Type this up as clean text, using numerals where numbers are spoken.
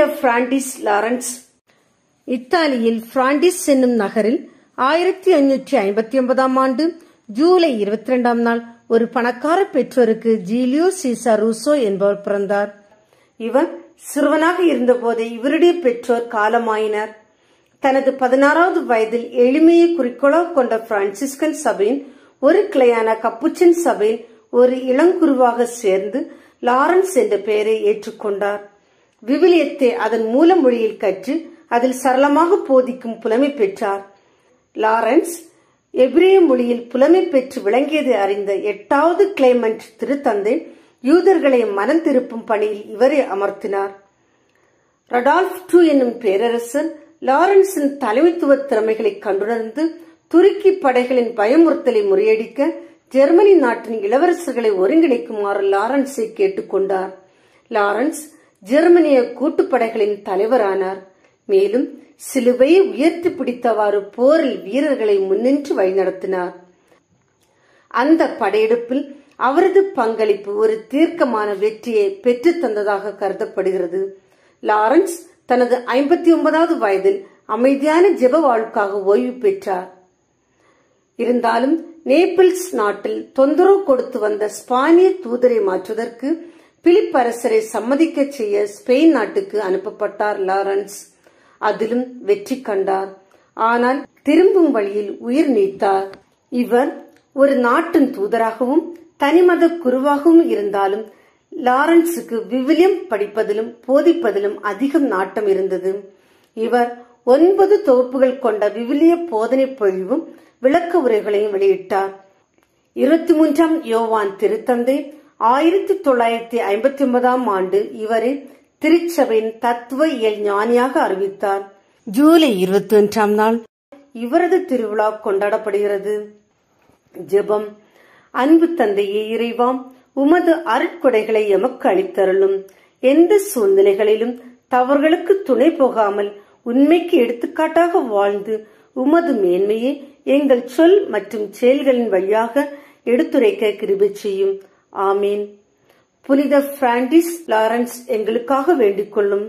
புனித Francis Lawrence இத்தாலியில் Francis என்னும் நகரில் 1559 ஆண்டு ஜூலை 22 நாள் ஒரு பணக்கார பெற்றோருக்கு ஜூலியோ சீசார் ரூசோ என்பவர் பிறந்தார். இவர் சிறுவனாக இருந்தபோதே இவருடைய பெற்றோர் காலமாயினர். தனது 16வது வயதில் எளிமையை குறிக்கோளாக கொண்ட பிரான்சிஸ்கன் சபையின் ஒரு கிளையான கப்புச்சின் சபையில் ஒரு இளங்குருவாக சேர்ந்து லாரன்ஸ் என்ற பெயரை ஏற்றுக்கொண்டார். விவிலியத்தை அதன் மூல மொழியில் கற்று அதில் சரளமாக போதிக்கும் புலமை பெற்றார். லாரன்ஸ் எபிரேய மொழியில் புலமை பெற்று விளங்கியதை அறிந்த 8வது கிளைமெண்ட் திருத்தந்தை யூதர்களை மனம் திருப்பும் பணியில் இவரை அமர்த்தினார். ரடால்ஃப் II என்னும் பேரரசர் லாரன்ஸின் தலைமைத்துவ திறமைகளை கண்டுணர்ந்து துருக்கி படைகளின் பயமுறுத்தலை முறியடிக்க ஜெர்மனி நாட்டின் இளவரசர்களை ஒருங்கிணைக்குமாறு லாரன்ஸை கேட்டுக்கொண்டார். லாரன்ஸ் ஜெர்மனிய கூட்டுப்படைகளின் தலைவரானார். மேலும் சிலுவையை உயர்த்தி பிடித்தவாறு போரில் வீரர்களை முன்னின்று வழிநடத்தினார். அந்த படையெடுப்பில் அவரது பங்களிப்பு ஒரு தீர்க்கமான வெற்றியை பெற்று தந்ததாக கருதப்படுகிறது. லாரன்ஸ் தனது 59வது வயதில் அமைதியான ஜெப வாழ்க்காக ஓய்வு பெற்றார். இருந்தாலும் நேபிள்ஸ் நாட்டில் தொந்தரவு கொடுத்து வந்த ஸ்பானிய தூதரை மாற்றுவதற்கு பிலிப் அரசரை சம்மதிக்க செய்ய ஸ்பெயின் நாட்டுக்கு அனுப்பப்பட்டார் லாரன்ஸ். அதிலும் வெற்றி கண்டார். ஆனால் திரும்பும் வழியில் உயிர் நீத்தார். இவர் ஒரு நாட்டின் தூதராகவும் தனிமத குருவாகவும் இருந்தாலும் லாரன்ஸுக்கு விவிலியம் படிப்பதிலும் போதிப்பதிலும் அதிகம் நாட்டம் இருந்தது. இவர் 9 தொகுப்புகள் கொண்ட விவிலிய போதனை பொழிவும் விளக்க உரைகளையும் வெளியிட்டார். 23ஆம் யோவான் திருத்தந்தை 1959ஆம் ஆண்டு இவரை திருச்சபையின் தத்துவ இயல் ஞானியாக அறிவித்தார். ஜூலை 21ஆம் நாள் இவரது திருவிழா கொண்டாடப்படுகிறது. ஜெபம். அன்பு தந்தையே இறைவாம், உமது அருட்கொடைகளை எமக்கு அளித்தருளும். எந்த சூழ்நிலைகளிலும் தவறுகளுக்கு துணை போகாமல் உண்மைக்கு எடுத்துக்காட்டாக வாழ்ந்து உமது மேன்மையை எங்கள் சொல் மற்றும் செயல்களின் வழியாக எடுத்துரைக்க கிருபை செய்யும். ஆமீன். புனித பிரான்சிஸ் லாரன்ஸ் எங்களுக்காக வேண்டிக் கொள்ளும்.